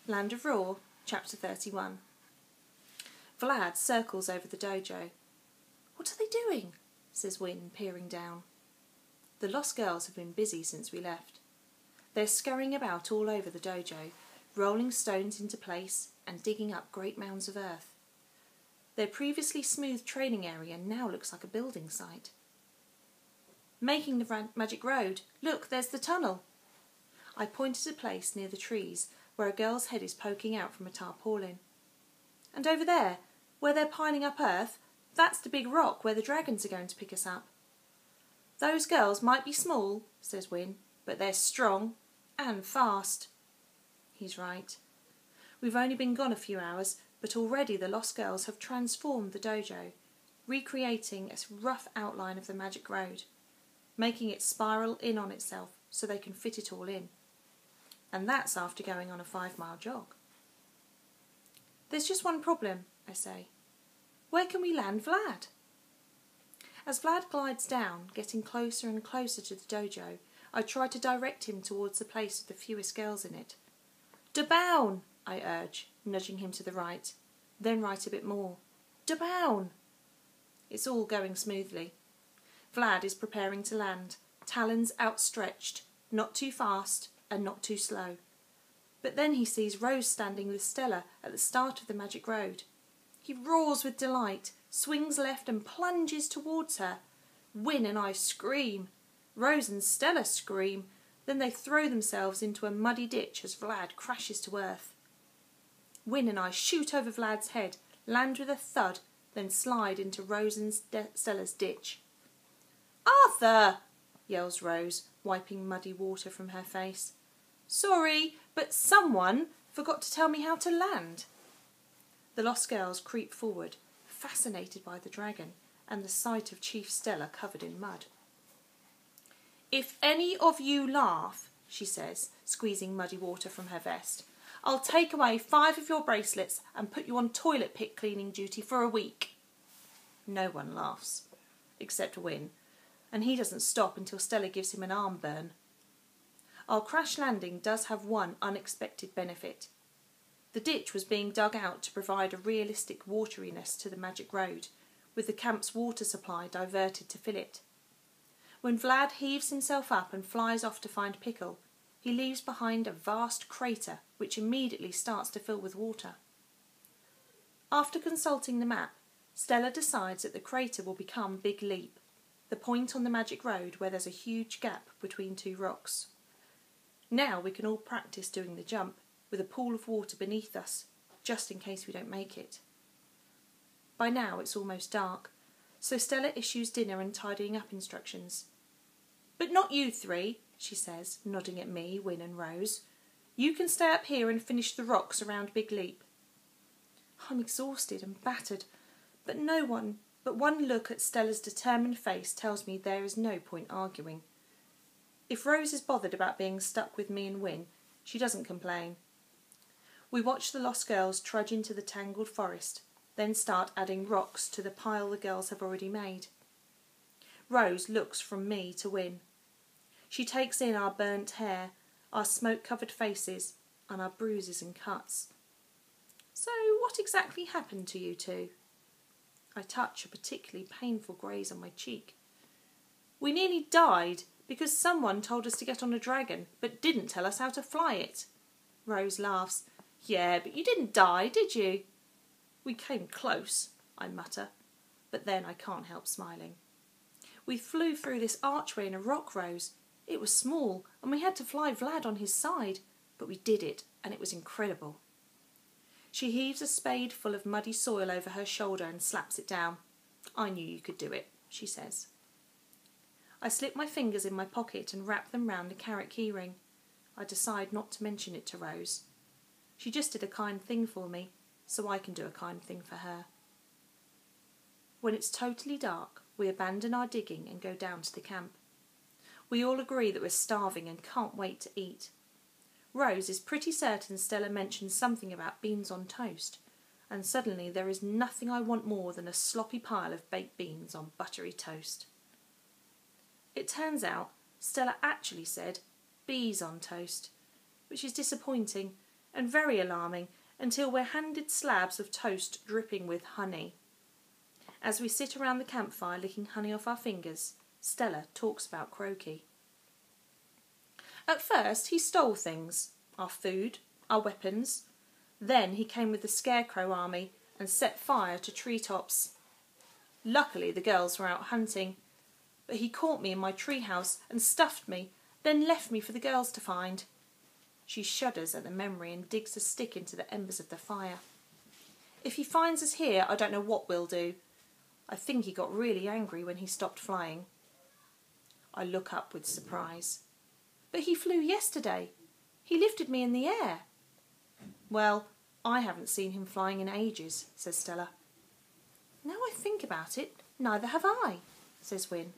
Land of Raw, Chapter 31. Vlad circles over the dojo. "What are they doing?" says Wynne, peering down. The lost girls have been busy since we left. They're scurrying about all over the dojo, rolling stones into place and digging up great mounds of earth. Their previously smooth training area now looks like a building site. "Making the magic road. Look, there's the tunnel." I point at a place near the trees where a girl's head is poking out from a tarpaulin. "And over there, where they're piling up earth, that's the big rock where the dragons are going to pick us up." "Those girls might be small," says Wynne, "but they're strong and fast." He's right. We've only been gone a few hours, but already the lost girls have transformed the dojo, recreating a rough outline of the magic road, making it spiral in on itself so they can fit it all in. And that's after going on a 5-mile jog. "There's just one problem," I say. "Where can we land Vlad?" As Vlad glides down, getting closer and closer to the dojo, I try to direct him towards the place with the fewest girls in it. "Down," I urge, nudging him to the right, then right a bit more. "Down." It's all going smoothly. Vlad is preparing to land, talons outstretched, not too fast and not too slow. But then he sees Rose standing with Stella at the start of the magic road. He roars with delight, swings left and plunges towards her. Wynne and I scream. Rose and Stella scream. Then they throw themselves into a muddy ditch as Vlad crashes to earth. Wynne and I shoot over Vlad's head, land with a thud, then slide into Rose and Stella's ditch. "Arthur!" yells Rose, wiping muddy water from her face. "Sorry, but someone forgot to tell me how to land." The lost girls creep forward, fascinated by the dragon and the sight of Chief Stella covered in mud. "If any of you laugh," she says, squeezing muddy water from her vest, "I'll take away 5 of your bracelets and put you on toilet pit cleaning duty for a week." No one laughs, except Wynne, and he doesn't stop until Stella gives him an arm burn. Our crash landing does have one unexpected benefit. The ditch was being dug out to provide a realistic wateriness to the magic road, with the camp's water supply diverted to fill it. When Vlad heaves himself up and flies off to find Pickle, he leaves behind a vast crater which immediately starts to fill with water. After consulting the map, Stella decides that the crater will become Big Leap, the point on the magic road where there's a huge gap between 2 rocks. Now we can all practice doing the jump, with a pool of water beneath us, just in case we don't make it. By now it's almost dark, so Stella issues dinner and tidying up instructions. "But not you 3, she says, nodding at me, Wynne and Rose. "You can stay up here and finish the rocks around Big Leap." I'm exhausted and battered, but one look at Stella's determined face tells me there is no point arguing. If Rose is bothered about being stuck with me and Wynne, she doesn't complain. We watch the lost girls trudge into the tangled forest, then start adding rocks to the pile the girls have already made. Rose looks from me to Wynne. She takes in our burnt hair, our smoke-covered faces, and our bruises and cuts. "So what exactly happened to you 2? I touch a particularly painful graze on my cheek. "We nearly died because someone told us to get on a dragon, but didn't tell us how to fly it." Rose laughs. "Yeah, but you didn't die, did you?" "We came close," I mutter, but then I can't help smiling. "We flew through this archway in a rock, Rose. It was small, and we had to fly Vlad on his side, but we did it, and it was incredible." She heaves a spade full of muddy soil over her shoulder and slaps it down. "I knew you could do it," she says. I slip my fingers in my pocket and wrap them round the carrot keyring. I decide not to mention it to Rose. She just did a kind thing for me, so I can do a kind thing for her. When it's totally dark, we abandon our digging and go down to the camp. We all agree that we're starving and can't wait to eat. Rose is pretty certain Stella mentioned something about beans on toast, and suddenly there is nothing I want more than a sloppy pile of baked beans on buttery toast. It turns out Stella actually said bees on toast, which is disappointing and very alarming until we're handed slabs of toast dripping with honey. As we sit around the campfire licking honey off our fingers, Stella talks about Crokey. At first he stole things, our food, our weapons. Then he came with the Scarecrow army and set fire to treetops. Luckily the girls were out hunting, but he caught me in my treehouse and stuffed me, then left me for the girls to find. She shudders at the memory and digs a stick into the embers of the fire. If he finds us here, I don't know what we'll do. I think he got really angry when he stopped flying. I look up with surprise. But he flew yesterday. He lifted me in the air. Well, I haven't seen him flying in ages, says Stella. Now I think about it, neither have I, says Wyn.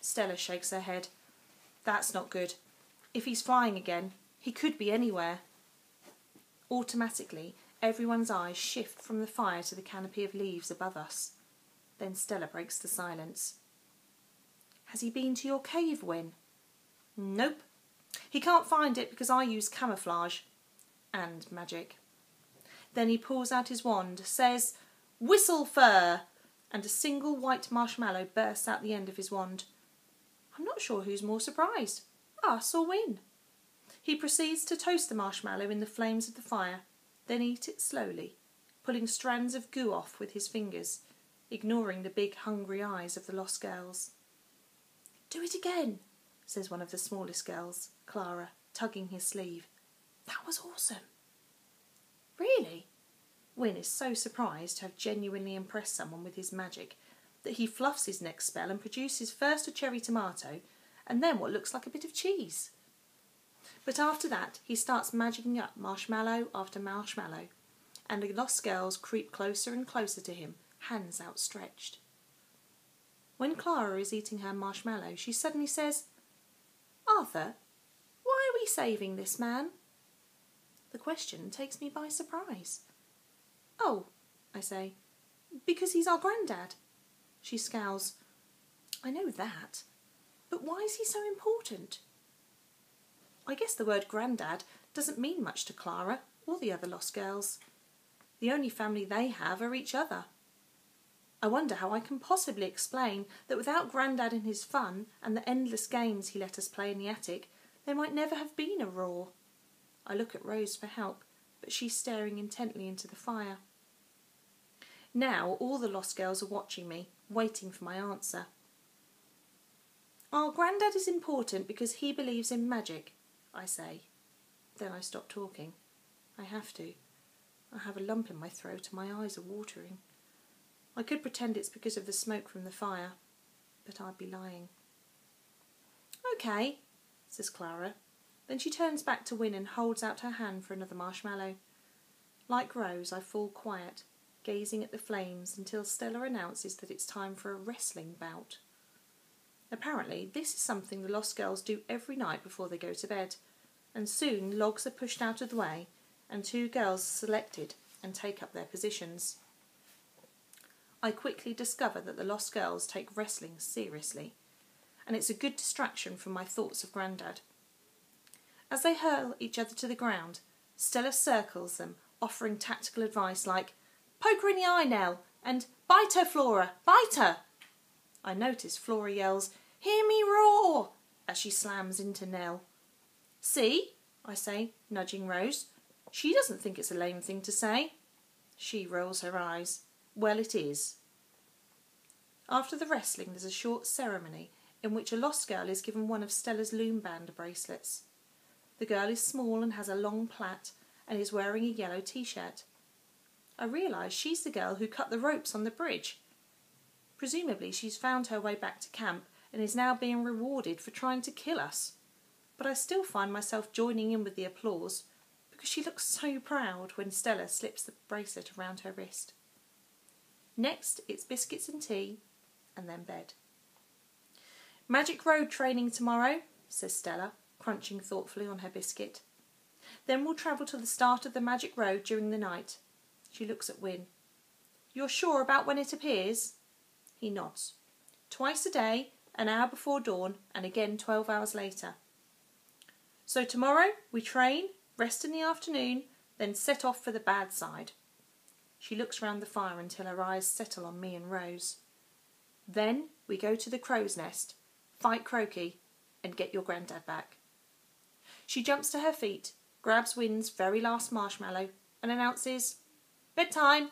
Stella shakes her head. That's not good. If he's flying again, he could be anywhere. Automatically, everyone's eyes shift from the fire to the canopy of leaves above us. Then Stella breaks the silence. Has he been to your cave, Wyn? Nope. He can't find it because I use camouflage and magic. Then he pulls out his wand, says, "Whistle fur!" and a single white marshmallow bursts out the end of his wand. I'm not sure who's more surprised, us or Wyn. He proceeds to toast the marshmallow in the flames of the fire, then eat it slowly, pulling strands of goo off with his fingers, ignoring the big hungry eyes of the lost girls. "Do it again," says one of the smallest girls, Clara, tugging his sleeve. "That was awesome." Really? Wyn is so surprised to have genuinely impressed someone with his magic that he fluffs his next spell and produces first a cherry tomato and then what looks like a bit of cheese. But after that he starts magicking up marshmallow after marshmallow, and the lost girls creep closer and closer to him, hands outstretched. When Clara is eating her marshmallow, she suddenly says, "Arthur, why are we saving this man?" The question takes me by surprise. "Oh," I say, "because he's our granddad." She scowls. "I know that, but why is he so important?" I guess the word granddad doesn't mean much to Clara or the other lost girls. The only family they have are each other. I wonder how I can possibly explain that without Grandad and his fun and the endless games he let us play in the attic, there might never have been a Roar. I look at Rose for help, but she's staring intently into the fire. Now all the lost girls are watching me, waiting for my answer. "Our Grandad is important because he believes in magic," I say. Then I stop talking. I have to. I have a lump in my throat and my eyes are watering. I could pretend it's because of the smoke from the fire, but I'd be lying. "Okay," says Clara. Then she turns back to Wyn and holds out her hand for another marshmallow. Like Rose, I fall quiet, gazing at the flames until Stella announces that it's time for a wrestling bout. Apparently, this is something the lost girls do every night before they go to bed, and soon logs are pushed out of the way and two girls are selected and take up their positions. I quickly discover that the lost girls take wrestling seriously, and it's a good distraction from my thoughts of Grandad. As they hurl each other to the ground, Stella circles them, offering tactical advice like, "Poke her in the eye, Nell," and "Bite her, Flora, bite her." I notice Flora yells, "Hear me roar," as she slams into Nell. "See," I say, nudging Rose. "She doesn't think it's a lame thing to say." She rolls her eyes. Well, it is. After the wrestling, there's a short ceremony in which a lost girl is given one of Stella's loom band bracelets. The girl is small and has a long plait and is wearing a yellow t-shirt. I realise she's the girl who cut the ropes on the bridge. Presumably she's found her way back to camp and is now being rewarded for trying to kill us. But I still find myself joining in with the applause because she looks so proud when Stella slips the bracelet around her wrist. Next, it's biscuits and tea, and then bed. "Magic Road training tomorrow," says Stella, crunching thoughtfully on her biscuit. "Then we'll travel to the start of the Magic Road during the night." She looks at Wyn. "You're sure about when it appears?" He nods. "Twice a day, an hour before dawn, and again 12 hours later. So tomorrow we train, rest in the afternoon, then set off for the bad side. She looks round the fire until her eyes settle on me and Rose. Then we go to the crow's nest, fight Croaky, and get your granddad back. She jumps to her feet, grabs Wynn's very last marshmallow, and announces, "Bedtime!"